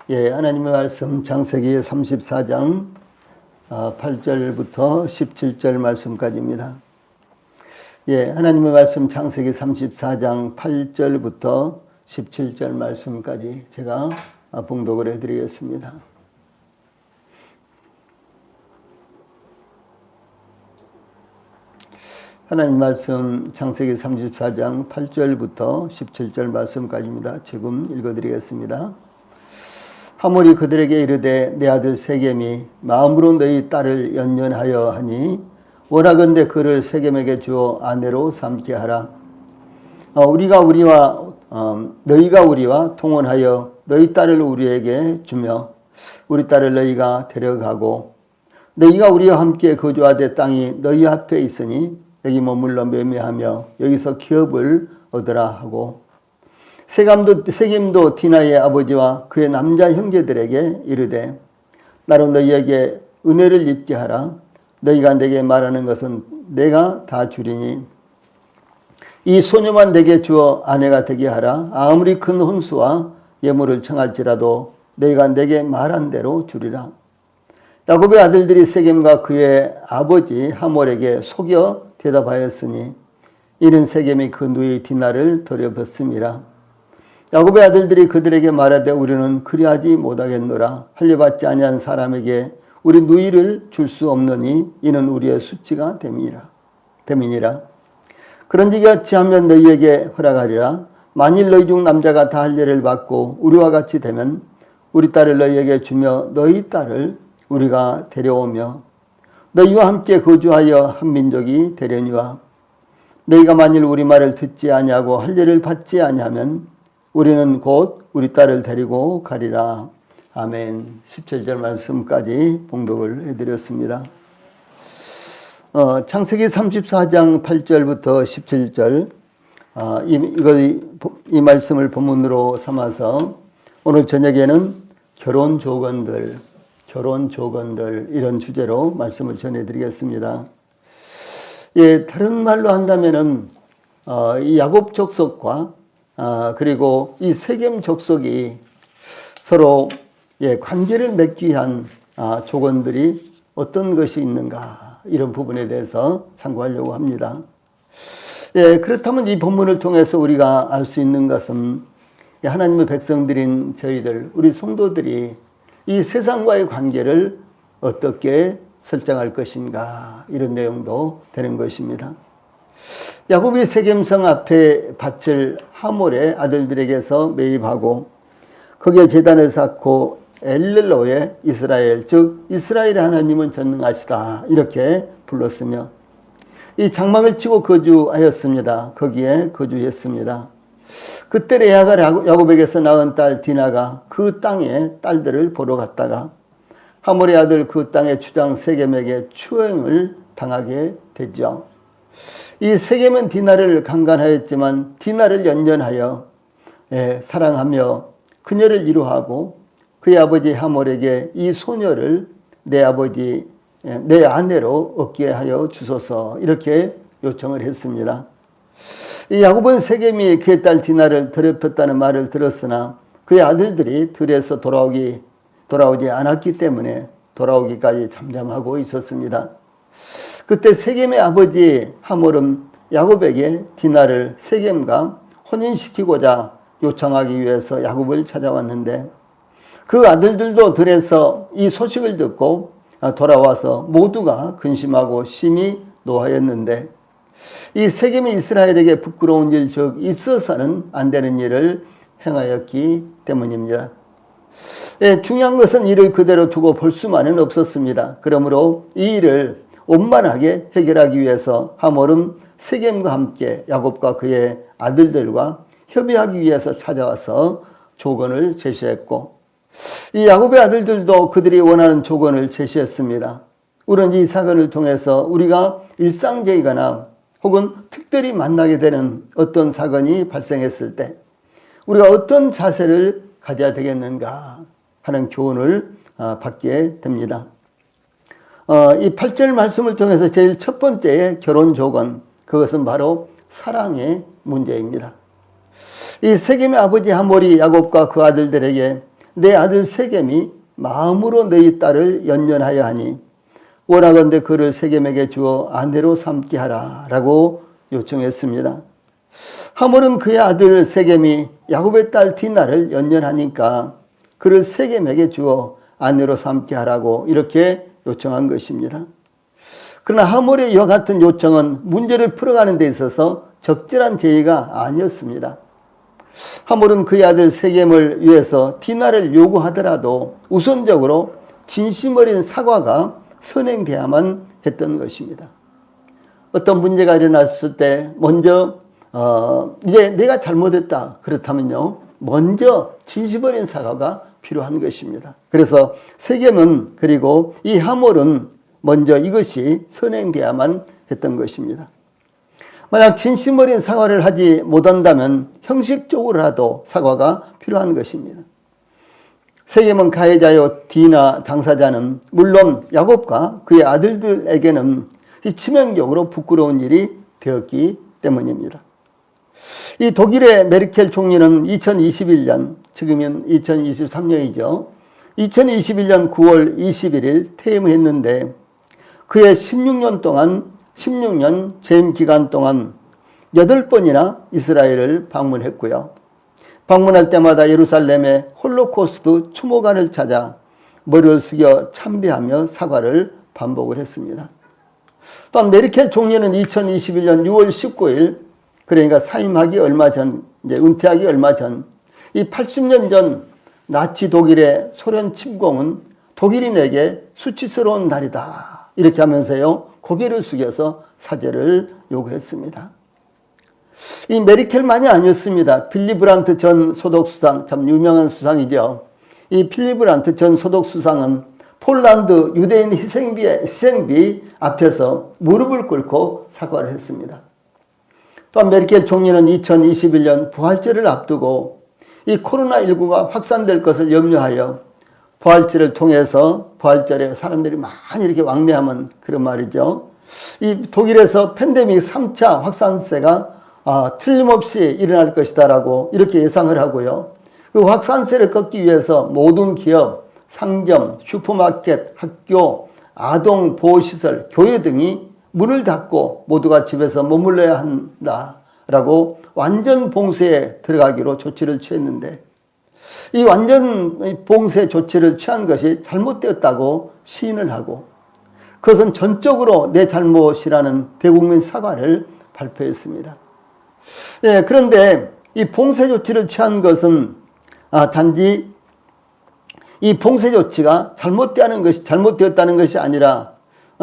예, 하나님의 말씀 창세기 34장 8절부터 17절 말씀까지입니다. 예, 하나님의 말씀 창세기 34장 8절부터 17절 말씀까지 제가 봉독을 해드리겠습니다. 하나님 말씀 창세기 34장 8절부터 17절 말씀까지입니다. 지금 읽어드리겠습니다. 하몰이 그들에게 이르되 내 아들 세겜이 마음으로 너희 딸을 연연하여 하니 원하건대 그를 세겜에게 주어 아내로 삼게 하라. 너희가 우리와 통혼하여 너희 딸을 우리에게 주며 우리 딸을 너희가 데려가고 너희가 우리와 함께 거주하되 땅이 너희 앞에 있으니 여기 머물러 매매하며 여기서 기업을 얻으라 하고 세겜도 디나의 아버지와 그의 남자 형제들에게 이르되 나로 너희에게 은혜를 입게 하라. 너희가 내게 말하는 것은 내가 다 주리니 이 소녀만 내게 주어 아내가 되게 하라. 아무리 큰 혼수와 예물을 청할지라도 너희가 내게 말한 대로 주리라. 야곱의 아들들이 세겜과 그의 아버지 하몰에게 속여 대답하였으니 이는 세겜이 그 누이 디나를 더럽혔음이라. 야곱의 아들들이 그들에게 말하되 우리는 그리하지 못하겠노라. 할례받지 아니한 사람에게 우리 누이를 줄 수 없느니 이는 우리의 수치가 됨이니라. 그런지같이 하면 너희에게 허락하리라. 만일 너희 중 남자가 다 할례를 받고 우리와 같이 되면 우리 딸을 너희에게 주며 너희 딸을 우리가 데려오며 너희와 함께 거주하여 한 민족이 되려니와 너희가 만일 우리 말을 듣지 아니하고 할례를 받지 아니하면 우리는 곧 우리 딸을 데리고 가리라. 아멘. 17절 말씀까지 봉독을 해드렸습니다. 창세기 34장 8절부터 17절 이 말씀을 본문으로 삼아서 오늘 저녁에는 결혼 조건들 이런 주제로 말씀을 전해드리겠습니다. 예, 다른 말로 한다면은 이 야곱 족속과 그리고 이 세겜 족속이 서로 관계를 맺기 위한 조건들이 어떤 것이 있는가 이런 부분에 대해서 상고하려고 합니다. 예, 그렇다면 이 본문을 통해서 우리가 알 수 있는 것은 하나님의 백성들인 저희들, 우리 성도들이 이 세상과의 관계를 어떻게 설정할 것인가 이런 내용도 되는 것입니다. 야곱이 세겜성 앞에 밭을 하몰의 아들들에게서 매입하고 거기에 제단을 쌓고 엘렐로의 이스라엘, 즉 이스라엘의 하나님은 전능하시다 이렇게 불렀으며 이 장막을 치고 거주하였습니다. 거기에 거주했습니다. 그때 레아가 야곱에게서 낳은 딸 디나가 그 땅의 딸들을 보러 갔다가 하몰의 아들 그 땅의 주장 세겜에게 추행을 당하게 되죠. 이 세겜은 디나를 강간하였지만 디나를 연연하여 사랑하며 그녀를 이루하고 그의 아버지 하몰에게 이 소녀를 내 아내로 얻게 하여 주소서 이렇게 요청을 했습니다. 이 야곱은 세겜이 그의 딸 디나를 더럽혔다는 말을 들었으나 그의 아들들이 들에서 돌아오지 않았기 때문에 돌아오기까지 잠잠하고 있었습니다. 그때 세겜의 아버지 하몰은 야곱에게 디나를 세겜과 혼인시키고자 요청하기 위해서 야곱을 찾아왔는데 그 아들들도 들에서 이 소식을 듣고 돌아와서 모두가 근심하고 심히 노하였는데 이 세겜이 이스라엘에게 부끄러운 일, 즉 있어서는 안 되는 일을 행하였기 때문입니다. 중요한 것은 이를 그대로 두고 볼 수만은 없었습니다. 그러므로 이 일을 원만하게 해결하기 위해서 하몰은 세겜과 함께 야곱과 그의 아들들과 협의하기 위해서 찾아와서 조건을 제시했고 이 야곱의 아들들도 그들이 원하는 조건을 제시했습니다. 우리는 이 사건을 통해서 우리가 일상적이거나 혹은 특별히 만나게 되는 어떤 사건이 발생했을 때 우리가 어떤 자세를 가져야 되겠는가 하는 교훈을 받게 됩니다. 이 8절 말씀을 통해서 제일 첫 번째의 결혼 조건, 그것은 바로 사랑의 문제입니다. 이 세겜의 아버지 하몰이 야곱과 그 아들들에게 내 아들 세겜이 마음으로 너희 딸을 연연하여 하니 원하건대 그를 세겜에게 주어 아내로 삼게 하라 라고 요청했습니다. 하몰은 그의 아들 세겜이 야곱의 딸 디나를 연연하니까 그를 세겜에게 주어 아내로 삼게 하라고 이렇게 요청한 것입니다. 그러나 하몰의 이와 같은 요청은 문제를 풀어가는 데 있어서 적절한 제의가 아니었습니다. 하몰은 그의 아들 세겜을 위해서 디나를 요구하더라도 우선적으로 진심 어린 사과가 선행돼야만 했던 것입니다. 어떤 문제가 일어났을 때 먼저 이제 내가 잘못했다 그렇다면요 먼저 진심 어린 사과가 필요한 것입니다. 그래서 세겜은 그리고 이 하몰은 먼저 이것이 선행돼야만 했던 것입니다. 만약 진심 어린 사과를 하지 못한다면 형식적으로라도 사과가 필요한 것입니다. 세겜은 가해자요 디나 당사자는 물론 야곱과 그의 아들들에게는 치명적으로 부끄러운 일이 되었기 때문입니다. 이 독일의 메르켈 총리는 2021년, 지금은 2023년이죠. 2021년 9월 21일 퇴임했는데 그의 16년 재임 기간 동안 8번이나 이스라엘을 방문했고요. 방문할 때마다 예루살렘의 홀로코스트 추모관을 찾아 머리를 숙여 참배하며 사과를 반복을 했습니다. 또한 메르켈 총리는 2021년 6월 19일 그러니까 사임하기 얼마 전, 이제 은퇴하기 얼마 전, 이 80년 전 나치 독일의 소련 침공은 독일인에게 수치스러운 날이다. 이렇게 하면서요, 고개를 숙여서 사죄를 요구했습니다. 이 메르켈만이 아니었습니다. 빌리 브란트 전 소독수상, 참 유명한 수상이죠. 이 빌리 브란트 전 소독수상은 폴란드 유대인 희생비 앞에서 무릎을 꿇고 사과를 했습니다. 또한 메르켈 총리는 2021년 부활절을 앞두고 이 코로나19가 확산될 것을 염려하여 부활절을 통해서 부활절에 사람들이 많이 이렇게 왕래하면 그런 말이죠. 이 독일에서 팬데믹 3차 확산세가 틀림없이 일어날 것이다라고 이렇게 예상을 하고요. 그 확산세를 꺾기 위해서 모든 기업, 상점, 슈퍼마켓, 학교, 아동 보호시설, 교회 등이 문을 닫고 모두가 집에서 머물러야 한다라고 완전 봉쇄에 들어가기로 조치를 취했는데 이 완전 봉쇄 조치를 취한 것이 잘못되었다고 시인을 하고 그것은 전적으로 내 잘못이라는 대국민 사과를 발표했습니다. 네, 그런데 이 봉쇄 조치를 취한 것은 단지 이 봉쇄 조치가 잘못되었다는 것이 아니라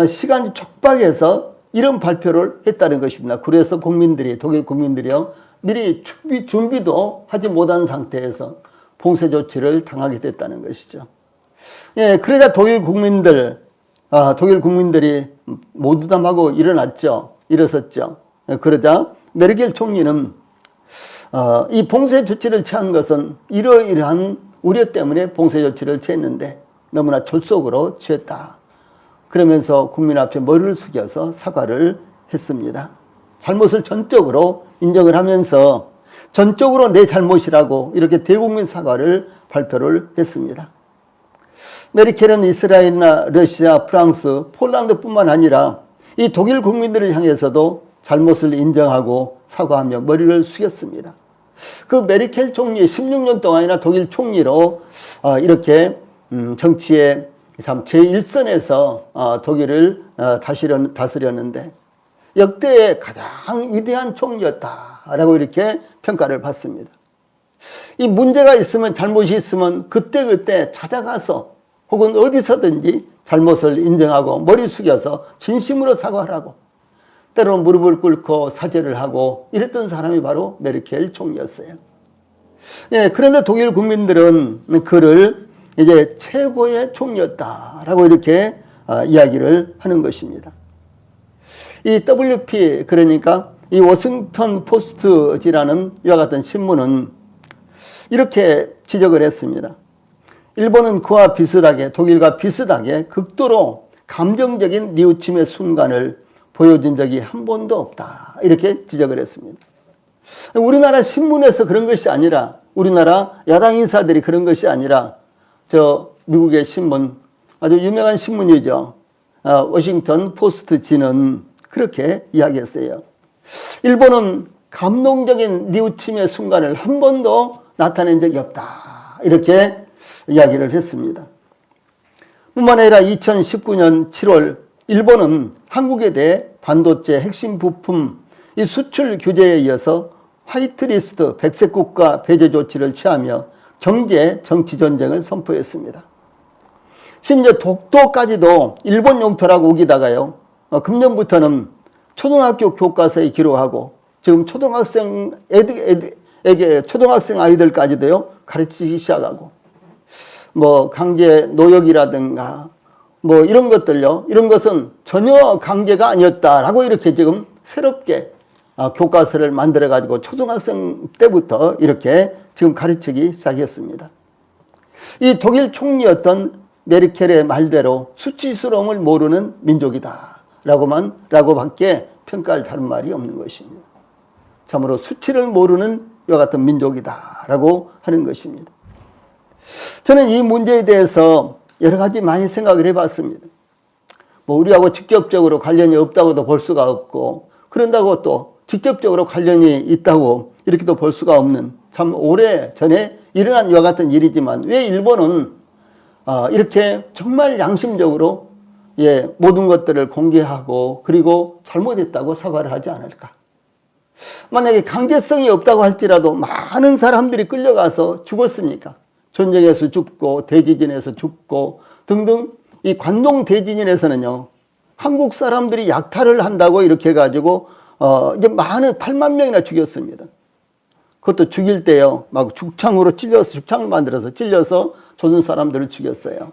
시간이 촉박해서 이런 발표를 했다는 것입니다. 그래서 독일 국민들이요, 미리 준비도 하지 못한 상태에서 봉쇄 조치를 당하게 됐다는 것이죠. 예, 그러자 독일 국민들이 모두 다 하고 일어섰죠. 그러자 메르켈 총리는 이 봉쇄 조치를 취한 것은 이러이러한 우려 때문에 봉쇄 조치를 취했는데 너무나 졸속으로 취했다. 그러면서 국민 앞에 머리를 숙여서 사과를 했습니다. 잘못을 전적으로 인정을 하면서 전적으로 내 잘못이라고 이렇게 대국민 사과를 발표를 했습니다. 메르켈은 이스라엘이나 러시아, 프랑스, 폴란드뿐만 아니라 이 독일 국민들을 향해서도 잘못을 인정하고 사과하며 머리를 숙였습니다. 그 메르켈 총리 16년 동안이나 독일 총리로 이렇게 정치의 참 제1선에서 독일을 다스렸는데 역대의 가장 위대한 총리였다라고 이렇게 평가를 받습니다. 이 문제가 있으면 잘못이 있으면 그때그때 찾아가서 혹은 어디서든지 잘못을 인정하고 머리 숙여서 진심으로 사과하라고 때로는 무릎을 꿇고 사죄를 하고 이랬던 사람이 바로 메르켈 총리였어요. 예, 그런데 독일 국민들은 그를 이제 최고의 총리였다라고 이렇게 이야기를 하는 것입니다. 이 WP 그러니까 이 워싱턴 포스트지라는 이와 같은 신문은 이렇게 지적을 했습니다. 일본은 그와 비슷하게 독일과 비슷하게 극도로 감정적인 뉘우침의 순간을 보여준 적이 한 번도 없다. 이렇게 지적을 했습니다. 우리나라 신문에서 그런 것이 아니라 우리나라 야당 인사들이 그런 것이 아니라 저 미국의 신문, 아주 유명한 신문이죠. 워싱턴 포스트 지는 그렇게 이야기했어요. 일본은 감동적인 뉘우침의 순간을 한 번도 나타낸 적이 없다. 이렇게 이야기를 했습니다. 뿐만 아니라 2019년 7월 일본은 한국에 대해 반도체 핵심 부품 이 수출 규제에 이어서 화이트리스트 백색 국가 배제 조치를 취하며 경제 정치 전쟁을 선포했습니다. 심지어 독도까지도 일본 영토라고 우기다가요. 금년부터는 초등학교 교과서에 기록하고 지금 초등학생 아이들까지도요 가르치기 시작하고 뭐 강제 노역이라든가 뭐 이런 것들요, 이런 것은 전혀 강제가 아니었다라고 이렇게 지금 새롭게 교과서를 만들어 가지고 초등학생 때부터 이렇게 지금 가르치기 시작했습니다. 이 독일 총리였던 메르켈의 말대로 수치스러움을 모르는 민족이다 라고밖에 평가할 다른 말이 없는 것입니다. 참으로 수치를 모르는 이와 같은 민족이다 라고 하는 것입니다. 저는 이 문제에 대해서 여러 가지 많이 생각을 해봤습니다. 뭐 우리하고 직접적으로 관련이 없다고도 볼 수가 없고, 그런다고 또 직접적으로 관련이 있다고 이렇게도 볼 수가 없는 참 오래전에 일어난 이와 같은 일이지만 왜 일본은 이렇게 정말 양심적으로 모든 것들을 공개하고 그리고 잘못했다고 사과를 하지 않을까? 만약에 강제성이 없다고 할지라도 많은 사람들이 끌려가서 죽었으니까, 전쟁에서 죽고 대지진에서 죽고 등등, 이 관동 대지진에서는요 한국 사람들이 약탈을 한다고 이렇게 해가지고 이제 많은 8만 명이나 죽였습니다. 그것도 죽일 때요 막 죽창으로 찔려서, 죽창을 만들어서 찔려서 조선 사람들을 죽였어요.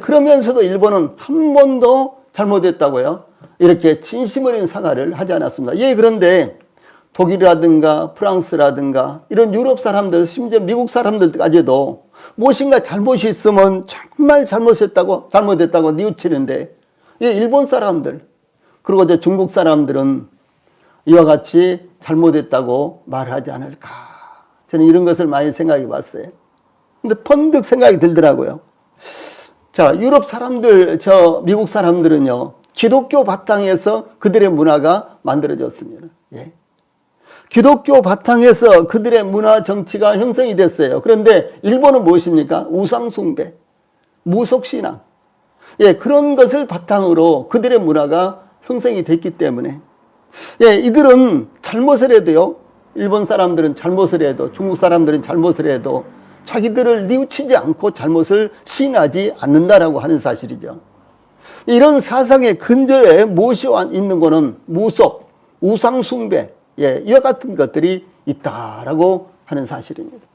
그러면서도 일본은 한 번도 잘못했다고요 이렇게 진심 어린 사과를 하지 않았습니다. 그런데 독일이라든가 프랑스라든가 이런 유럽 사람들, 심지어 미국 사람들까지도 무엇인가 잘못이 있으면 정말 잘못했다고 뉘우치는데, 일본 사람들 그리고 이제 중국 사람들은 이와 같이 잘못했다고 말하지 않을까? 저는 이런 것을 많이 생각해 봤어요. 근데 번뜩 생각이 들더라고요. 자, 유럽 사람들, 미국 사람들은요 기독교 바탕에서 그들의 문화가 만들어졌습니다. 기독교 바탕에서 그들의 문화 정치가 형성이 됐어요. 그런데 일본은 무엇입니까? 우상숭배, 무속신앙, 그런 것을 바탕으로 그들의 문화가 형성이 됐기 때문에 이들은 잘못을 해도요, 일본 사람들은 잘못을 해도, 중국 사람들은 잘못을 해도 자기들을 뉘우치지 않고 잘못을 시인하지 않는다라고 하는 사실이죠. 이런 사상의 근저에 무엇이 있는 거는 무속, 우상숭배, 이와 같은 것들이 있다라고 하는 사실입니다.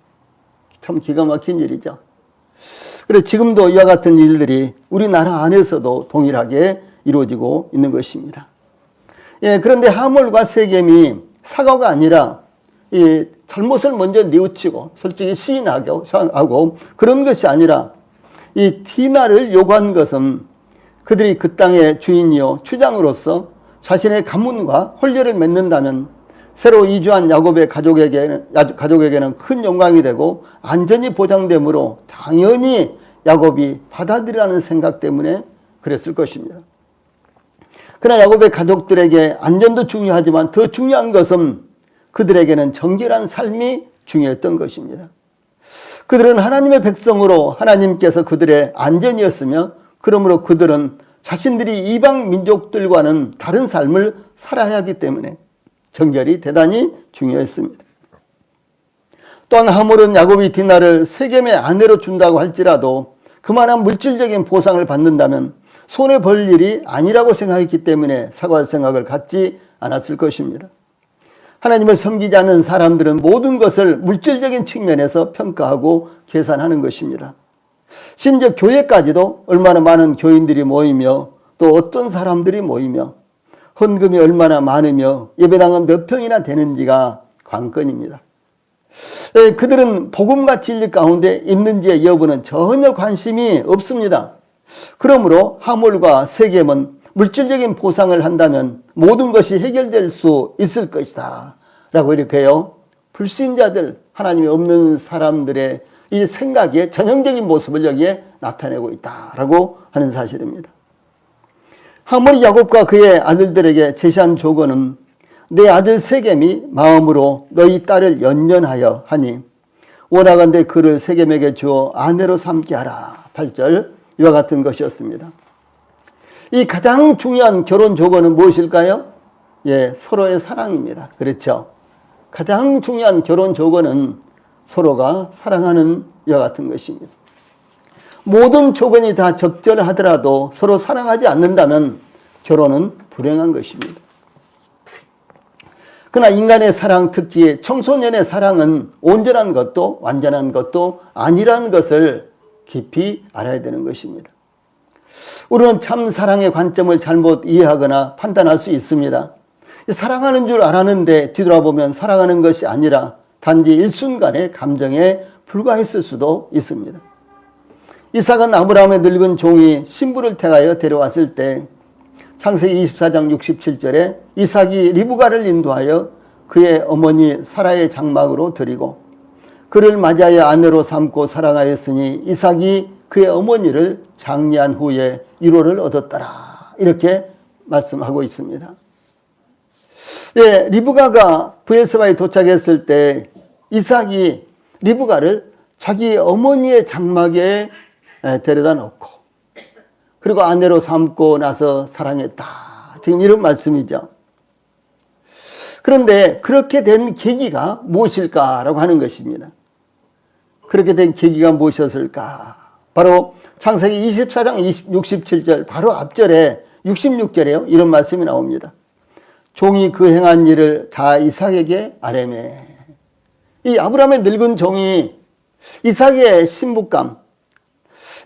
참 기가 막힌 일이죠. 그래서 지금도 이와 같은 일들이 우리나라 안에서도 동일하게 이루어지고 있는 것입니다. 그런데 하몰과 세겜이 사과가 아니라 이 잘못을 먼저 뉘우치고 솔직히 시인하고 그런 것이 아니라 이 티나를 요구한 것은 그들이 그 땅의 주인이요 추장으로서 자신의 가문과 혼례를 맺는다면 새로 이주한 야곱의 가족에게는 큰 영광이 되고 안전이 보장되므로 당연히 야곱이 받아들이라는 생각 때문에 그랬을 것입니다. 그러나 야곱의 가족들에게 안전도 중요하지만 더 중요한 것은 그들에게는 정결한 삶이 중요했던 것입니다. 그들은 하나님의 백성으로 하나님께서 그들의 안전이었으며, 그러므로 그들은 자신들이 이방 민족들과는 다른 삶을 살아야 하기 때문에 정결이 대단히 중요했습니다. 또한 하몰은 야곱이 디나를 세겜의 아내로 준다고 할지라도 그만한 물질적인 보상을 받는다면 손해 볼 일이 아니라고 생각했기 때문에 사과할 생각을 갖지 않았을 것입니다. 하나님을 섬기지 않는 사람들은 모든 것을 물질적인 측면에서 평가하고 계산하는 것입니다. 심지어 교회까지도 얼마나 많은 교인들이 모이며 또 어떤 사람들이 모이며 헌금이 얼마나 많으며 예배당은 몇 평이나 되는지가 관건입니다. 그들은 복음과 진리 가운데 있는지의 여부는 전혀 관심이 없습니다. 그러므로 하몰과 세겜은 물질적인 보상을 한다면 모든 것이 해결될 수 있을 것이다 라고 이렇게 해요. 불신자들, 하나님이 없는 사람들의 이 생각의 전형적인 모습을 여기에 나타내고 있다라고 하는 사실입니다. 하모리 야곱과 그의 아들들에게 제시한 조건은 내 아들 세겜이 마음으로 너희 딸을 연연하여 하니 원하건대 그를 세겜에게 주어 아내로 삼게 하라. 8절 이와 같은 것이었습니다. 이 가장 중요한 결혼 조건은 무엇일까요? 예, 서로의 사랑입니다. 그렇죠. 가장 중요한 결혼 조건은 서로가 사랑하는 이와 같은 것입니다. 모든 조건이 다 적절하더라도 서로 사랑하지 않는다면 결혼은 불행한 것입니다. 그러나 인간의 사랑, 특히 청소년의 사랑은 온전한 것도 완전한 것도 아니라는 것을 깊이 알아야 되는 것입니다. 우리는 참 사랑의 관점을 잘못 이해하거나 판단할 수 있습니다. 사랑하는 줄 알았는데 뒤돌아보면 사랑하는 것이 아니라 단지 일순간의 감정에 불과했을 수도 있습니다. 이삭은 아브라함의 늙은 종이 신부를 택하여 데려왔을 때 창세기 24장 67절에 이삭이 리브가를 인도하여 그의 어머니 사라의 장막으로 드리고 그를 맞이하여 아내로 삼고 사랑하였으니 이삭이 그의 어머니를 장례한 후에 1호를 얻었더라. 이렇게 말씀하고 있습니다. 예, 리브가가 브엘세바에 도착했을 때 이삭이 리브가를 자기 어머니의 장막에 데려다 놓고 그리고 아내로 삼고 나서 사랑했다. 지금 이런 말씀이죠. 그런데 그렇게 된 계기가 무엇일까라고 하는 것입니다. 그렇게 된 계기가 무엇이었을까? 바로 창세기 24장 67절 바로 앞절에 66절에요. 이런 말씀이 나옵니다. 종이 그 행한 일을 다 이삭에게 아뢰매. 이 아브라함의 늙은 종이 이삭의 신부감,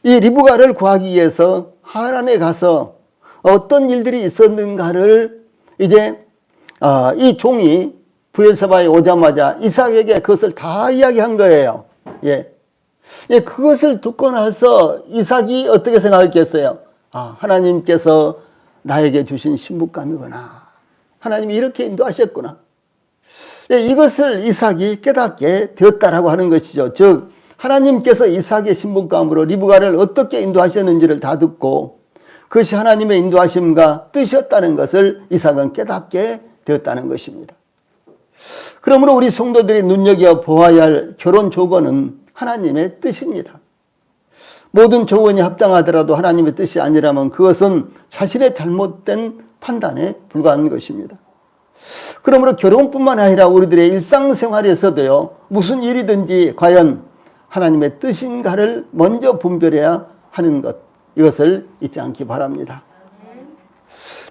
이 리브가를 구하기 위해서 하란에 가서 어떤 일들이 있었는가를 이제 이 종이 브엘세바에 오자마자 이삭에게 그것을 다 이야기한 거예요. 예. 예, 그것을 듣고 나서 이삭이 어떻게 생각했겠어요? 하나님께서 나에게 주신 신부감이구나. 하나님이 이렇게 인도하셨구나. 예, 이것을 이삭이 깨닫게 되었다라고 하는 것이죠. 즉 하나님께서 이삭의 신부감으로 리브가를 어떻게 인도하셨는지를 다 듣고 그것이 하나님의 인도하심과 뜻이었다는 것을 이삭은 깨닫게 되었다는 것입니다. 그러므로 우리 성도들이 눈여겨보아야 할 결혼 조건은 하나님의 뜻입니다. 모든 조건이 합당하더라도 하나님의 뜻이 아니라면 그것은 자신의 잘못된 판단에 불과한 것입니다. 그러므로 결혼뿐만 아니라 우리들의 일상생활에서도요, 무슨 일이든지 과연 하나님의 뜻인가를 먼저 분별해야 하는 것, 이것을 잊지 않기 바랍니다.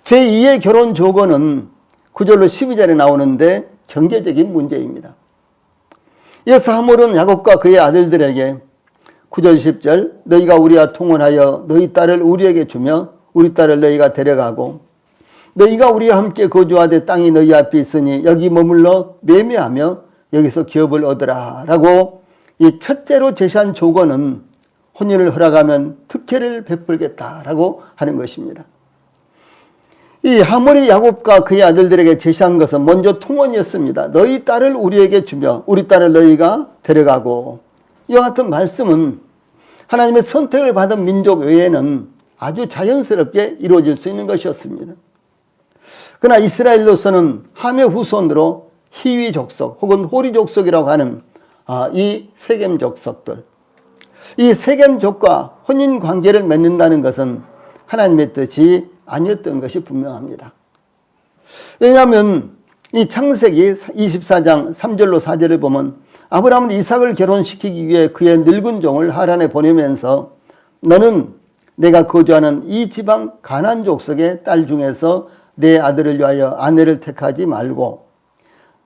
제2의 결혼 조건은 9절로 12절에 나오는데 경제적인 문제입니다. 이어서 하몰은 야곱과 그의 아들들에게 9절 10절 너희가 우리와 통혼하여 너희 딸을 우리에게 주며 우리 딸을 너희가 데려가고 너희가 우리와 함께 거주하되 땅이 너희 앞에 있으니 여기 머물러 매매하며 여기서 기업을 얻으라 라고 이 첫째로 제시한 조건은 혼인을 허락하면 특혜를 베풀겠다라고 하는 것입니다. 이 하몰이 야곱과 그의 아들들에게 제시한 것은 먼저 통혼이었습니다. 너희 딸을 우리에게 주며 우리 딸을 너희가 데려가고 이와 같은 말씀은 하나님의 선택을 받은 민족 외에는 아주 자연스럽게 이루어질 수 있는 것이었습니다. 그러나 이스라엘로서는 함의 후손으로 히위 족속 혹은 호리 족속이라고 하는 이 세겜 족속들, 이 세겜족과 혼인 관계를 맺는다는 것은 하나님의 뜻이 아니었던 것이 분명합니다. 왜냐하면 이 창세기 24장 3절로 4절을 보면 아브라함은 이삭을 결혼시키기 위해 그의 늙은 종을 하란에 보내면서 너는 내가 거주하는 이 지방 가나안 족속의 딸 중에서 내 아들을 위하여 아내를 택하지 말고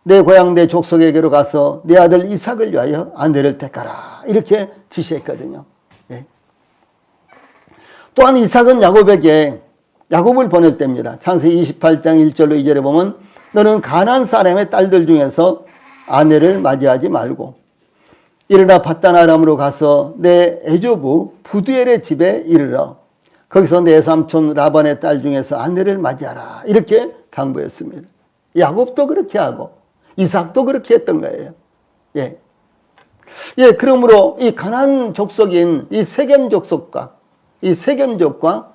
내 고향 내 족속에게로 가서 내 아들 이삭을 위하여 아내를 택하라 이렇게 지시했거든요. 예. 또한 이삭은 야곱에게 야곱을 보낼 때입니다. 창세기 28장 1절로 2절에 보면 너는 가나안 사람의 딸들 중에서 아내를 맞이하지 말고 일어나 밧단-아람으로 가서 내 애조부 부두엘의 집에 이르러 거기서 내 삼촌 라반의 딸 중에서 아내를 맞이하라 이렇게 당부했습니다. 야곱도 그렇게 하고 이삭도 그렇게 했던 거예요. 예. 예, 그러므로 이 가나안 족속인 이 세겜 족속과 이 세겜족과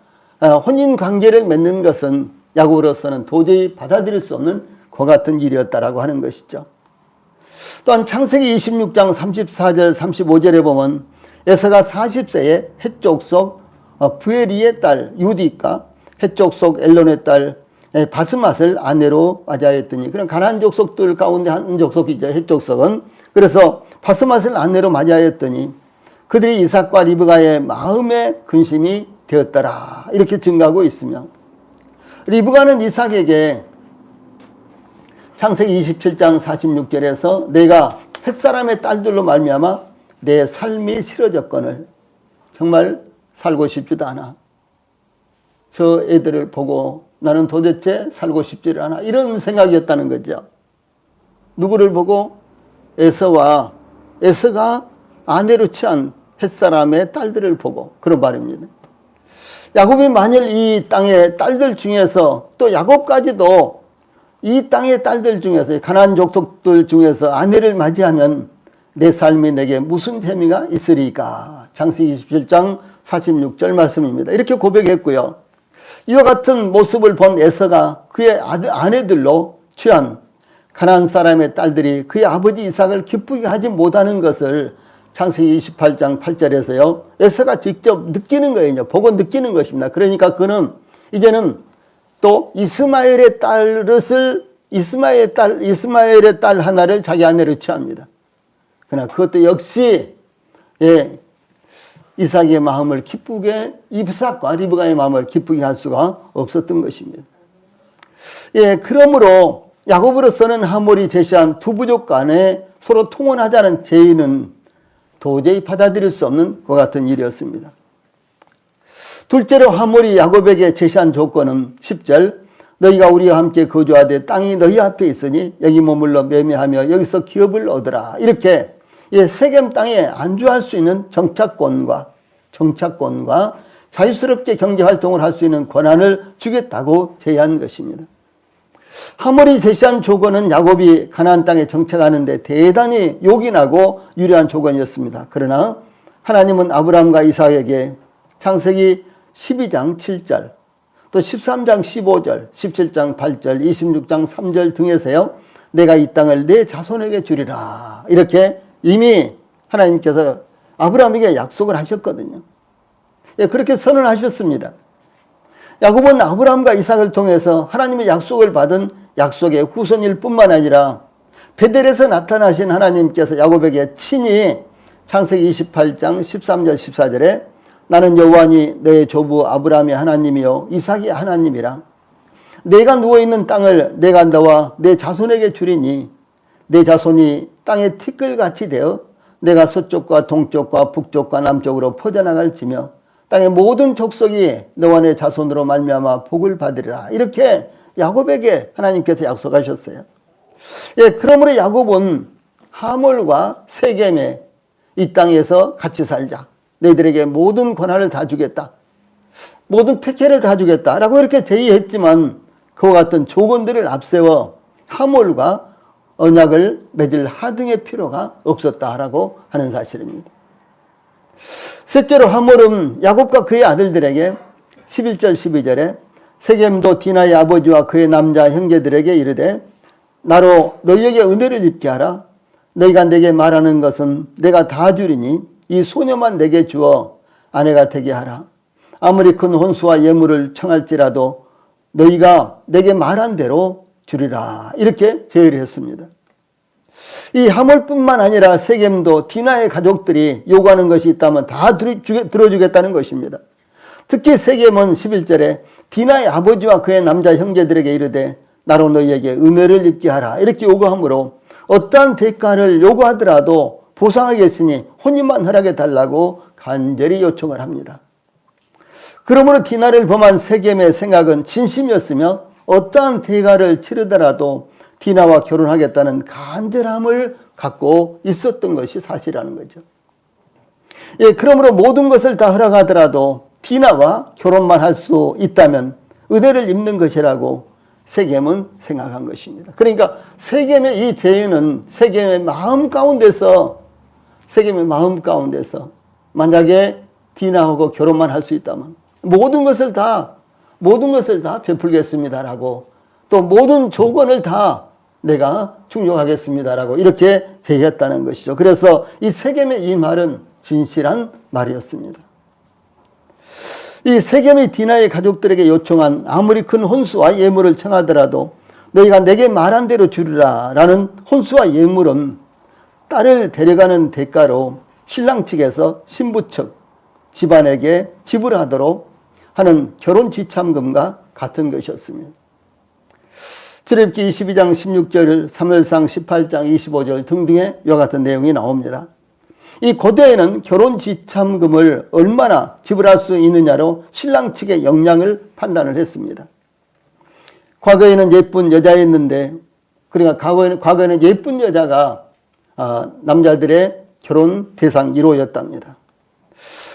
혼인 관계를 맺는 것은 야곱으로서는 도저히 받아들일 수 없는 그 같은 일이었다라고 하는 것이죠. 또한 창세기 26장 34절 35절에 보면 에서가 40세에 헷족속 부에리의 딸 유디과 헷족속 엘론의 딸 바스맛을 아내로 맞이하였더니, 그런 가나안 족속들 가운데 한 족속이죠, 헷족속은. 그래서 바스맛을 아내로 맞이하였더니 그들이 이삭과 리브가의 마음의 근심이 되었더라, 이렇게 증가하고 있으며, 리브가는 이삭에게 창세기 27장 46절에서 내가 햇사람의 딸들로 말미암아 내 삶이 싫어졌거늘 정말 살고 싶지도 않아. 저 애들을 보고 나는 도대체 살고 싶지를 않아. 이런 생각이었다는 거죠. 누구를 보고? 에서가 아내로 취한 햇사람의 딸들을 보고 그런 말입니다. 야곱이 만일 이 땅의 딸들 중에서, 또 야곱까지도 이 땅의 딸들 중에서, 가나안 족속들 중에서 아내를 맞이하면 내 삶이 내게 무슨 재미가 있으리까? 창세기 27장 46절 말씀입니다. 이렇게 고백했고요. 이와 같은 모습을 본 에서가 그의 아내들로 취한 가나안 사람의 딸들이 그의 아버지 이삭을 기쁘게 하지 못하는 것을 창세기 28장 8절에서요, 에서가 직접 느끼는 거예요. 보고 느끼는 것입니다. 그러니까 그는 이제는 또 이스마엘의 딸 하나를 자기 아내로 취합니다. 그러나 그것도 역시 이삭의 마음을 기쁘게, 이삭과 리브가의 마음을 기쁘게 할 수가 없었던 것입니다. 그러므로 야곱으로서는 하몰이 제시한 두 부족 간에 서로 통혼하자는 제의는 도저히 받아들일 수 없는 것 같은 일이었습니다. 둘째로 하몰이 야곱에게 제시한 조건은 10절, 너희가 우리와 함께 거주하되 땅이 너희 앞에 있으니 여기 머물러 매매하며 여기서 기업을 얻으라. 이렇게 세겜 땅에 안주할 수 있는 정착권과 자유스럽게 경제활동을 할 수 있는 권한을 주겠다고 제의한 것입니다. 하몰이 제시한 조건은 야곱이 가나안 땅에 정착하는데 대단히 요긴하고 유리한 조건이었습니다. 그러나 하나님은 아브라함과 이삭에게 창세기 12장 7절, 또 13장 15절, 17장 8절, 26장 3절 등에서요, 내가 이 땅을 내 자손에게 주리라, 이렇게 이미 하나님께서 아브라함에게 약속을 하셨거든요. 그렇게 선언하셨습니다. 야곱은 아브라함과 이삭을 통해서 하나님의 약속을 받은 약속의 후손일 뿐만 아니라 베델에서 나타나신 하나님께서 야곱에게 친히 창세기 28장 13절 14절에 나는 여호와니 너의 조부 아브라함의 하나님이요 이삭의 하나님이라. 내가 누워있는 땅을 내가 너와 내 자손에게 주리니 내 자손이 땅의 티끌같이 되어 내가 서쪽과 동쪽과 북쪽과 남쪽으로 퍼져나갈지며 땅의 모든 족속이 너와 내 자손으로 말미암아 복을 받으리라. 이렇게 야곱에게 하나님께서 약속하셨어요. 그러므로 야곱은 하몰과 세겜에 이 땅에서 같이 살자. 너희들에게 모든 권한을 다 주겠다. 모든 특혜를 다 주겠다라고 이렇게 제의했지만 그와 같은 조건들을 앞세워 하몰과 언약을 맺을 하등의 필요가 없었다라고 하는 사실입니다. 셋째로 하몰은 야곱과 그의 아들들에게 11절 12절에 세겜도 디나의 아버지와 그의 남자 형제들에게 이르되 나로 너희에게 은혜를 입게 하라. 너희가 내게 말하는 것은 내가 다 주리니 이 소녀만 내게 주어 아내가 되게 하라. 아무리 큰 혼수와 예물을 청할지라도 너희가 내게 말한 대로 주리라. 이렇게 제의를 했습니다. 이 하몰뿐만 아니라 세겜도 디나의 가족들이 요구하는 것이 있다면 다 들어주겠다는 것입니다. 특히 세겜은 11절에 디나의 아버지와 그의 남자 형제들에게 이르되 나로 너희에게 은혜를 입게 하라. 이렇게 요구하므로 어떠한 대가를 요구하더라도 보상하겠으니 혼인만 허락해 달라고 간절히 요청을 합니다. 그러므로 디나를 범한 세겜의 생각은 진심이었으며 어떠한 대가를 치르더라도 디나와 결혼하겠다는 간절함을 갖고 있었던 것이 사실이라는 거죠. 그러므로 모든 것을 다 허락하더라도 디나와 결혼만 할 수 있다면 은혜를 입는 것이라고 세겜은 생각한 것입니다. 그러니까 세겜의 이 제의는 세겜의 마음 가운데서 세겜의 마음 가운데서 만약에 디나하고 결혼만 할 수 있다면 모든 것을 다 베풀겠습니다라고, 또 모든 조건을 다 내가 충족하겠습니다라고 이렇게 제의했다는 것이죠. 그래서 이 세겜의 이 말은 진실한 말이었습니다. 이 세겜이 디나의 가족들에게 요청한 아무리 큰 혼수와 예물을 청하더라도 너희가 내게 말한 대로 주리라 라는 혼수와 예물은 딸을 데려가는 대가로 신랑 측에서 신부 측 집안에게 지불하도록 하는 결혼 지참금과 같은 것이었습니다. 출애굽기 22장 16절, 사무엘상 18장 25절 등등의 이와 같은 내용이 나옵니다. 이 고대에는 결혼 지참금을 얼마나 지불할 수 있느냐로 신랑 측의 역량을 판단을 했습니다. 과거에는 예쁜 여자였는데, 그러니까 과거에는 예쁜 여자가 남자들의 결혼 대상 1호였답니다.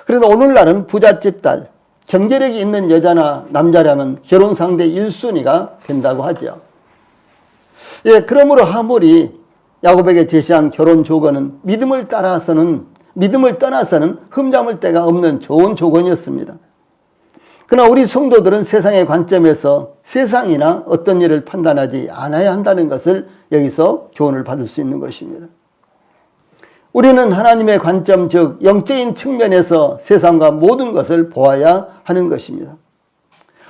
그래서 오늘날은 부잣집 딸, 경제력이 있는 여자나 남자라면 결혼 상대 1순위가 된다고 하죠. 예, 그러므로 하몰이 야곱에게 제시한 결혼 조건은 믿음을 떠나서는 흠잡을 데가 없는 좋은 조건이었습니다. 그러나 우리 성도들은 세상의 관점에서 세상이나 어떤 일을 판단하지 않아야 한다는 것을 여기서 교훈을 받을 수 있는 것입니다. 우리는 하나님의 관점, 즉 영적인 측면에서 세상과 모든 것을 보아야 하는 것입니다.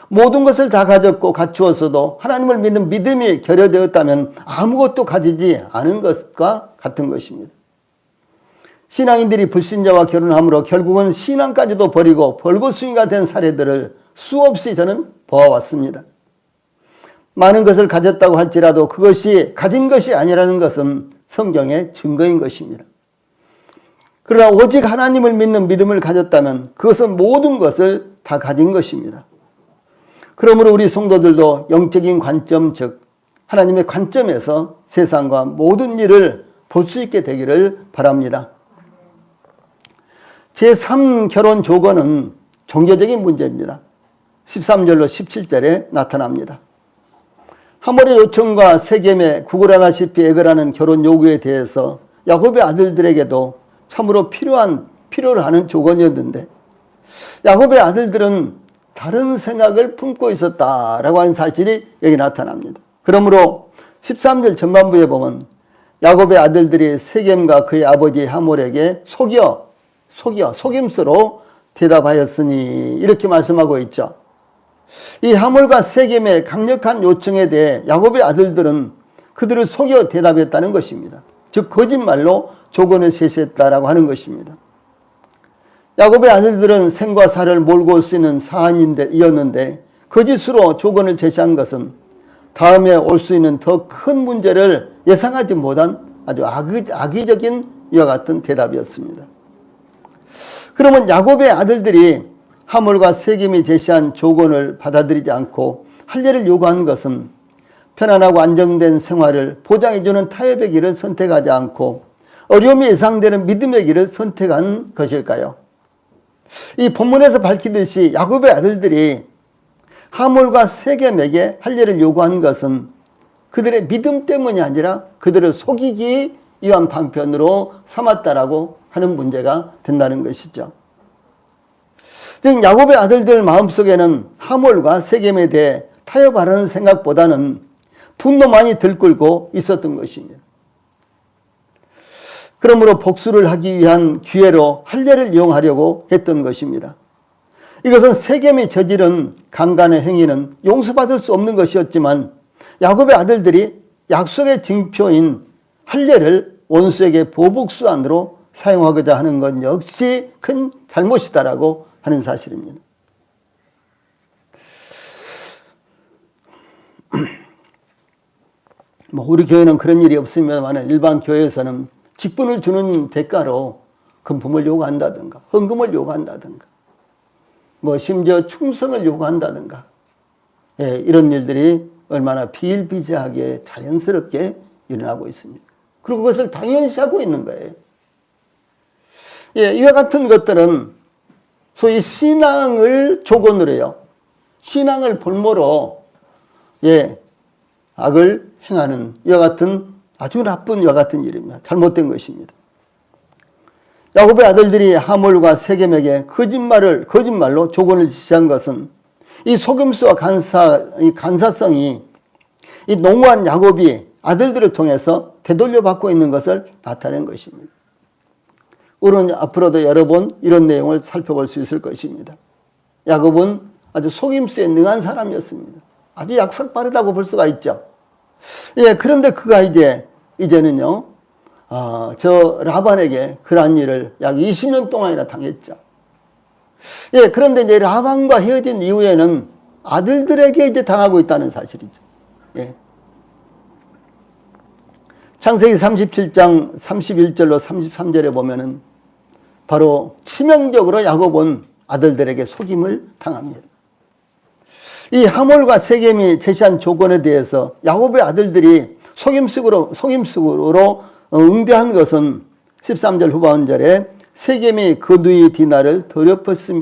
모든 것을 다 가졌고 갖추었어도 하나님을 믿는 믿음이 결여되었다면 아무것도 가지지 않은 것과 같은 것입니다. 신앙인들이 불신자와 결혼함으로 결국은 신앙까지도 버리고 벌거숭이가 된 사례들을 수없이 저는 보아왔습니다. 많은 것을 가졌다고 할지라도 그것이 가진 것이 아니라는 것은 성경의 증거인 것입니다. 그러나 오직 하나님을 믿는 믿음을 가졌다면 그것은 모든 것을 다 가진 것입니다. 그러므로 우리 성도들도 영적인 관점, 즉 하나님의 관점에서 세상과 모든 일을 볼 수 있게 되기를 바랍니다. 제3 결혼 조건은 종교적인 문제입니다. 13절로 17절에 나타납니다. 하몰의 요청과 세겜의 구걸하다시피 애걸하는 결혼 요구에 대해서 야곱의 아들들에게도 참으로 필요로 하는 조건이었는데, 야곱의 아들들은 다른 생각을 품고 있었다라고 하는 사실이 여기 나타납니다. 그러므로 13절 전반부에 보면 야곱의 아들들이 세겜과 그의 아버지 하몰에게 속임수로 대답하였으니 이렇게 말씀하고 있죠. 이 하몰과 세겜의 강력한 요청에 대해 야곱의 아들들은 그들을 속여 대답했다는 것입니다. 즉 거짓말로 조건을 제시했다라고 하는 것입니다. 야곱의 아들들은 생과 사를 몰고 올 수 있는 사안이었는데 거짓으로 조건을 제시한 것은 다음에 올 수 있는 더 큰 문제를 예상하지 못한 아주 악의적인 이와 같은 대답이었습니다. 그러면 야곱의 아들들이 하몰과 세겜이 제시한 조건을 받아들이지 않고 할례를 요구한 것은 편안하고 안정된 생활을 보장해주는 타협의 길을 선택하지 않고 어려움이 예상되는 믿음의 길을 선택한 것일까요? 이 본문에서 밝히듯이 야곱의 아들들이 하몰과 세겜에게 할례를 요구한 것은 그들의 믿음 때문이 아니라 그들을 속이기 위한 방편으로 삼았다라고 하는 문제가 된다는 것이죠. 즉 야곱의 아들들 마음속에는 하몰과 세겜에 대해 타협하라는 생각보다는 분노만이 들끓고 있었던 것입니다. 그러므로 복수를 하기 위한 기회로 할례를 이용하려고 했던 것입니다. 이것은 세겜이 저지른 강간의 행위는 용서받을 수 없는 것이었지만 야곱의 아들들이 약속의 징표인 할례를 원수에게 보복수단으로 사용하고자 하는 건 역시 큰 잘못이다라고 하는 사실입니다. 우리 교회는 그런 일이 없으면 일반 교회에서는 직분을 주는 대가로 금품을 요구한다든가 헌금을 요구한다든가 심지어 충성을 요구한다든가 이런 일들이 얼마나 비일비재하게 자연스럽게 일어나고 있습니다. 그리고 그것을 당연시하고 있는 거예요. 이와 같은 것들은 소위 신앙을 조건으로 해요. 신앙을 볼모로 악을 행하는 이와 같은 아주 나쁜 이와 같은 일입니다. 잘못된 것입니다. 야곱의 아들들이 하몰과 세겜에게 거짓말로 조건을 지시한 것은 이 속임수와 이 간사성이 이 농후한 야곱이 아들들을 통해서 되돌려 받고 있는 것을 나타낸 것입니다. 우리는 앞으로도 여러 번 이런 내용을 살펴볼 수 있을 것입니다. 야곱은 아주 속임수에 능한 사람이었습니다. 아주 약삭 빠르다고 볼 수가 있죠. 예, 그런데 그가 이제는요, 저 라반에게 그러한 일을 약 20년 동안이나 당했죠. 예, 그런데 이제 라반과 헤어진 이후에는 아들들에게 이제 당하고 있다는 사실이죠. 예. 창세기 37장 31절로 33절에 보면은 바로 치명적으로 야곱은 아들들에게 속임을 당합니다. 이 하몰과 세겜이 제시한 조건에 대해서 야곱의 아들들이 속임수로 응대한 것은 13절 후반절에 세겜이 그 누이 디나를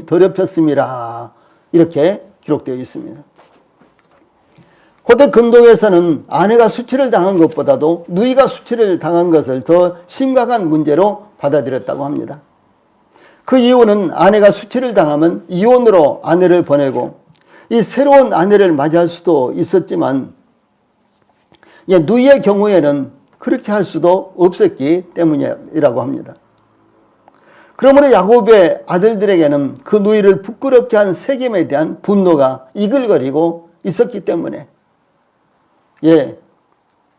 더럽혔음이라 이렇게 기록되어 있습니다. 고대 근동에서는 아내가 수치를 당한 것보다도 누이가 수치를 당한 것을 더 심각한 문제로 받아들였다고 합니다. 그 이유는 아내가 수치를 당하면 이혼으로 아내를 보내고 이 새로운 아내를 맞이할 수도 있었지만 누이의 경우에는 그렇게 할 수도 없었기 때문이라고 합니다. 그러므로 야곱의 아들들에게는 그 누이를 부끄럽게 한 세겜에 대한 분노가 이글거리고 있었기 때문에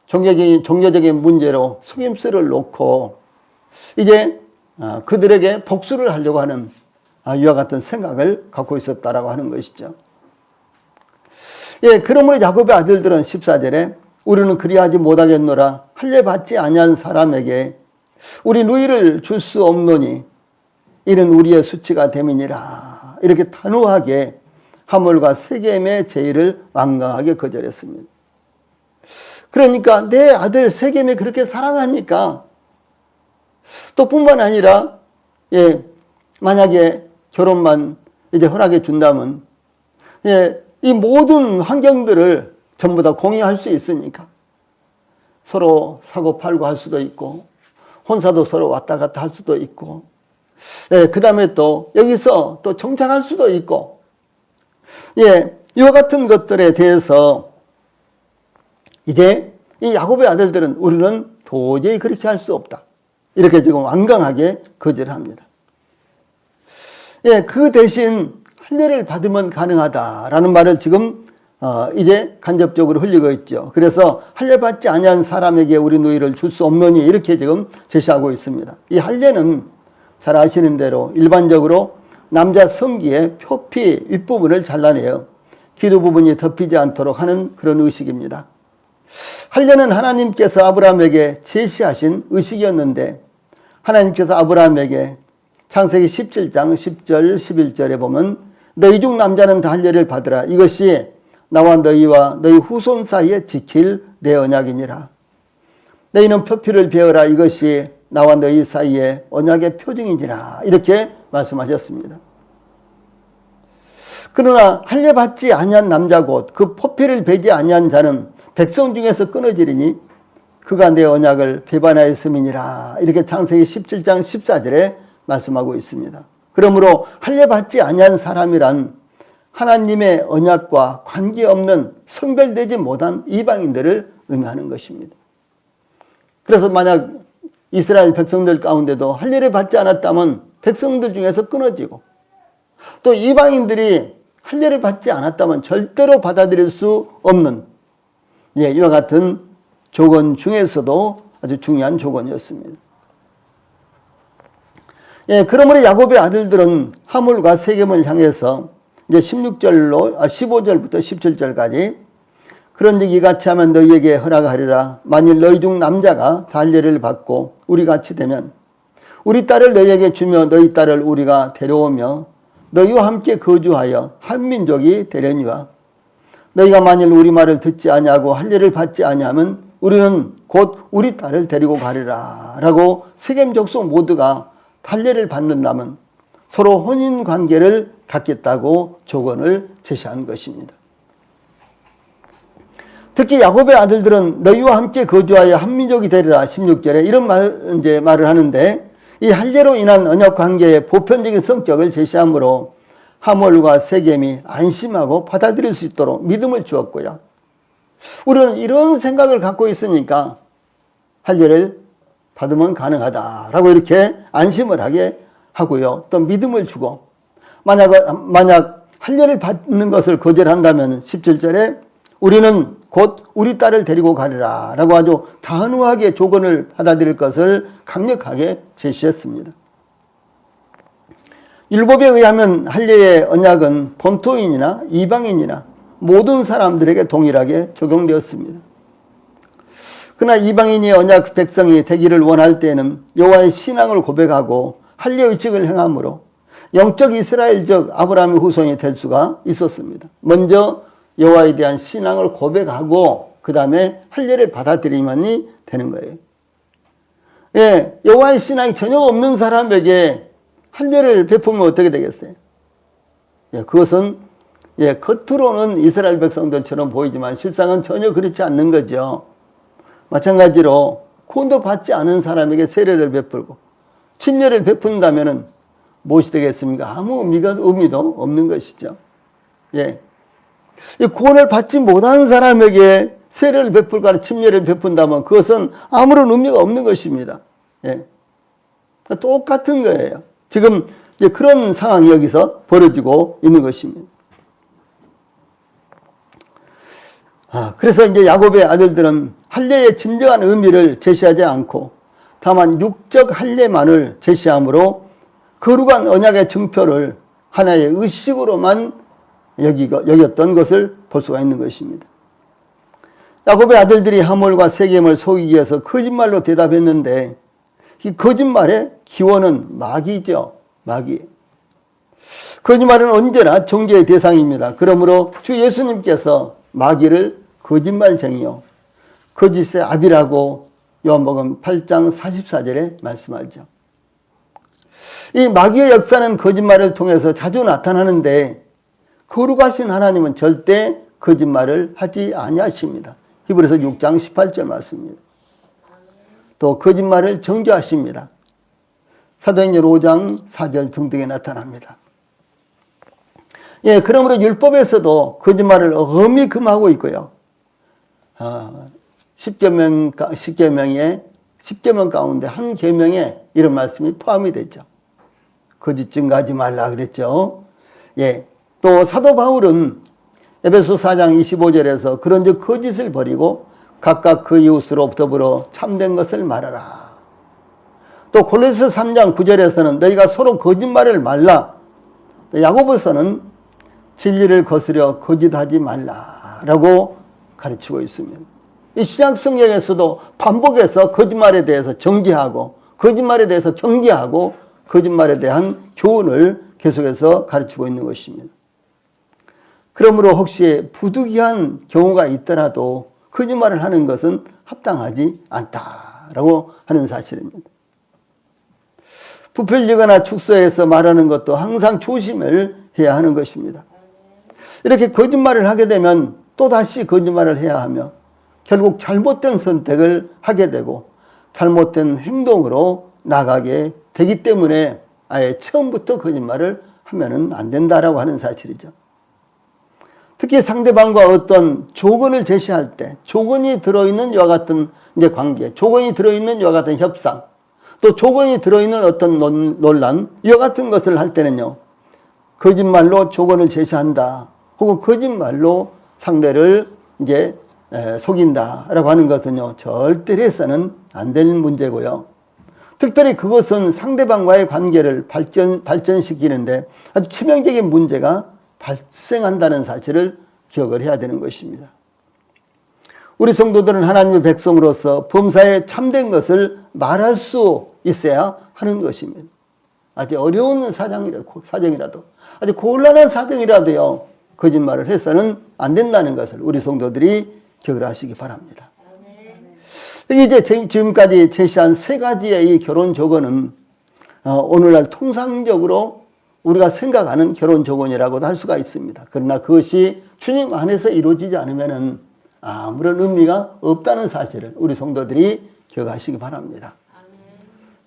종교적인 문제로 속임수를 놓고 이제 그들에게 복수를 하려고 하는 이와 같은 생각을 갖고 있었다라고 하는 것이죠. 예, 그러므로 야곱의 아들들은 14절에 우리는 그리하지 못하겠노라 할례 받지 아니한 사람에게 우리 누이를 줄 수 없노니 이는 우리의 수치가 됨이니라 이렇게 단호하게 하몰과 세겜의 제의를 완강하게 거절했습니다. 그러니까 내 아들 세겜이 그렇게 사랑하니까 또 뿐만 아니라 만약에 결혼만 이제 허락해 준다면 이 모든 환경들을 전부 다 공유할 수 있으니까 서로 사고 팔고 할 수도 있고 혼사도 서로 왔다 갔다 할 수도 있고 그 다음에 또 여기서 또 정착할 수도 있고 이와 같은 것들에 대해서 이제 이 야곱의 아들들은 우리는 도저히 그렇게 할 수 없다. 이렇게 지금 완강하게 거절합니다. 그 대신 할례를 받으면 가능하다라는 말을 지금 이제 간접적으로 흘리고 있죠. 그래서 할례 받지 아니한 사람에게 우리 누이를 줄 수 없느니 이렇게 지금 제시하고 있습니다. 이 할례는 잘 아시는 대로 일반적으로 남자 성기의 표피 윗부분을 잘라내어 기도 부분이 덮이지 않도록 하는 그런 의식입니다. 할례는 하나님께서 아브라함에게 제시하신 의식이었는데 하나님께서 아브라함에게 창세기 17장 10절 11절에 보면 너희 중 남자는 다 할례를 받으라. 이것이 나와 너희와 너희 후손 사이에 지킬 내 언약이니라. 너희는 표피를 베어라. 이것이 나와 너희 사이에 언약의 표징이니라. 이렇게 말씀하셨습니다. 그러나 할례 받지 아니한 남자 곧 그 표피를 베지 아니한 자는 백성 중에서 끊어지리니 그가 내 언약을 배반하였음이니라. 이렇게 창세기 17장 14절에 말씀하고 있습니다. 그러므로 할례 받지 아니한 사람이란 하나님의 언약과 관계없는 성별되지 못한 이방인들을 의미하는 것입니다. 그래서 만약 이스라엘 백성들 가운데도 할례를 받지 않았다면 백성들 중에서 끊어지고 또 이방인들이 할례를 받지 않았다면 절대로 받아들일 수 없는 이와 같은 조건 중에서도 아주 중요한 조건이었습니다. 그러므로 야곱의 아들들은 하몰과 세겜을 향해서 이제 15절부터 17절까지 그런즉 이같이 하면 너희에게 허락하리라. 만일 너희 중 남자가 다 할례를 받고 우리같이 되면 우리 딸을 너희에게 주며 너희 딸을 우리가 데려오며 너희와 함께 거주하여 한 민족이 되려니와 너희가 만일 우리 말을 듣지 아니하고 할례를 받지 아니하면 우리는 곧 우리 딸을 데리고 가리라 라고 세겜 족속 모두가 할례를 받는다면 서로 혼인 관계를 갖겠다고 조건을 제시한 것입니다. 특히 야곱의 아들들은 너희와 함께 거주하여 한 민족이 되리라 16절에 이런 말을 하는데 이 할례로 인한 언약 관계의 보편적인 성격을 제시하므로 하몰과 세겜이 안심하고 받아들일 수 있도록 믿음을 주었고요. 우리는 이런 생각을 갖고 있으니까 할례를 받으면 가능하다라고 이렇게 안심을 하게 하고요. 또 믿음을 주고 만약 할례를 받는 것을 거절한다면 17절에 우리는 곧 우리 딸을 데리고 가리라 라고 아주 단호하게 조건을 받아들일 것을 강력하게 제시했습니다. 율법에 의하면 할례의 언약은 본토인이나 이방인이나 모든 사람들에게 동일하게 적용되었습니다. 그러나 이방인이 언약 백성이 되기를 원할 때에는 여호와의 신앙을 고백하고 할례 의식을 행함으로 영적 이스라엘적 아브라함의 후손이 될 수가 있었습니다. 먼저 여호와에 대한 신앙을 고백하고 그 다음에 할례를 받아들이면이 되는 거예요. 예, 여호와의 신앙이 전혀 없는 사람에게 할례를 베풀면 어떻게 되겠어요? 예, 그것은 겉으로는 이스라엘 백성들처럼 보이지만 실상은 전혀 그렇지 않는 거죠. 마찬가지로 구원도 받지 않은 사람에게 세례를 베풀고 침례를 베푼다면 무엇이 되겠습니까? 아무 의미도 없는 것이죠. 예. 구원을 받지 못한 사람에게 세례를 베풀거나 침례를 베푼다면 그것은 아무런 의미가 없는 것입니다. 예. 똑같은 거예요. 지금 이제 그런 상황이 여기서 벌어지고 있는 것입니다. 그래서 이제 야곱의 아들들은 할례의 진정한 의미를 제시하지 않고 다만 육적 할례만을 제시하므로 거룩한 언약의 증표를 하나의 의식으로만 여겼던 것을 볼 수가 있는 것입니다. 야곱의 아들들이 하몰과 세겜을 속이기 위해서 거짓말로 대답했는데 이 거짓말의 기원은 마귀죠. 마귀. 거짓말은 언제나 정죄의 대상입니다. 그러므로 주 예수님께서 마귀를 거짓말쟁이요 거짓의 아비라고 요한복음 8장 44절에 말씀하죠. 이 마귀의 역사는 거짓말을 통해서 자주 나타나는데 거룩하신 하나님은 절대 거짓말을 하지 아니하십니다. 히브리서 6장 18절 말씀입니다. 또 거짓말을 정죄하십니다. 사도행전 5장 4절 등등에 나타납니다. 예, 그러므로 율법에서도 거짓말을 엄히 금하고 있고요. 10계명 가운데 한 계명에 이런 말씀이 포함이 되죠. 거짓 증거하지 말라 그랬죠. 예. 또 사도 바울은 에베소 4장 25절에서 그런즉 거짓을 버리고 각각 그 이웃으로 더불어 참된 것을 말하라. 또 골로새 3장 9절에서는 너희가 서로 거짓말을 말라. 야고보서는 진리를 거스려 거짓하지 말라라고 가르치고 있습니다. 이 신약 성경에서도 반복해서 거짓말에 대해서 정죄하고 거짓말에 대해서 경계하고 거짓말에 대한 교훈을 계속해서 가르치고 있는 것입니다. 그러므로 혹시 부득이한 경우가 있더라도 거짓말을 하는 것은 합당하지 않다라고 하는 사실입니다. 부풀리거나 축소해서 말하는 것도 항상 조심을 해야 하는 것입니다. 이렇게 거짓말을 하게 되면 또다시 거짓말을 해야 하며 결국 잘못된 선택을 하게 되고 잘못된 행동으로 나가게 되기 때문에 아예 처음부터 거짓말을 하면은 안 된다라고 하는 사실이죠. 특히 상대방과 어떤 조건을 제시할 때 조건이 들어있는 이와 같은 이제 관계, 조건이 들어있는 이와 같은 협상, 또 조건이 들어있는 어떤 논란, 이와 같은 것을 할 때는요, 거짓말로 조건을 제시한다, 혹은 거짓말로 상대를 이제 속인다라고 하는 것은요, 절대 해서는 안 될 문제고요. 특별히 그것은 상대방과의 관계를 발전시키는데 아주 치명적인 문제가 발생한다는 사실을 기억을 해야 되는 것입니다. 우리 성도들은 하나님의 백성으로서 범사에 참된 것을 말할 수 있어야 하는 것입니다. 아주 어려운 사정이라도 아주 곤란한 사정이라도요, 거짓말을 해서는 안 된다는 것을 우리 성도들이 기억을 하시기 바랍니다. 이제 지금까지 제시한 세 가지의 이 결혼 조건은 오늘날 통상적으로 우리가 생각하는 결혼 조건이라고도 할 수가 있습니다. 그러나 그것이 주님 안에서 이루어지지 않으면 아무런 의미가 없다는 사실을 우리 성도들이 기억하시기 바랍니다.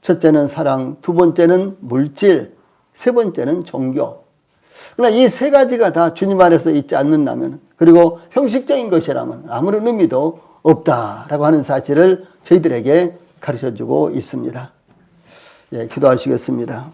첫째는 사랑, 두 번째는 물질, 세 번째는 종교. 그러나 이 세 가지가 다 주님 안에서 있지 않는다면, 그리고 형식적인 것이라면 아무런 의미도 없다라고 하는 사실을 저희들에게 가르쳐주고 있습니다. 예, 기도하시겠습니다.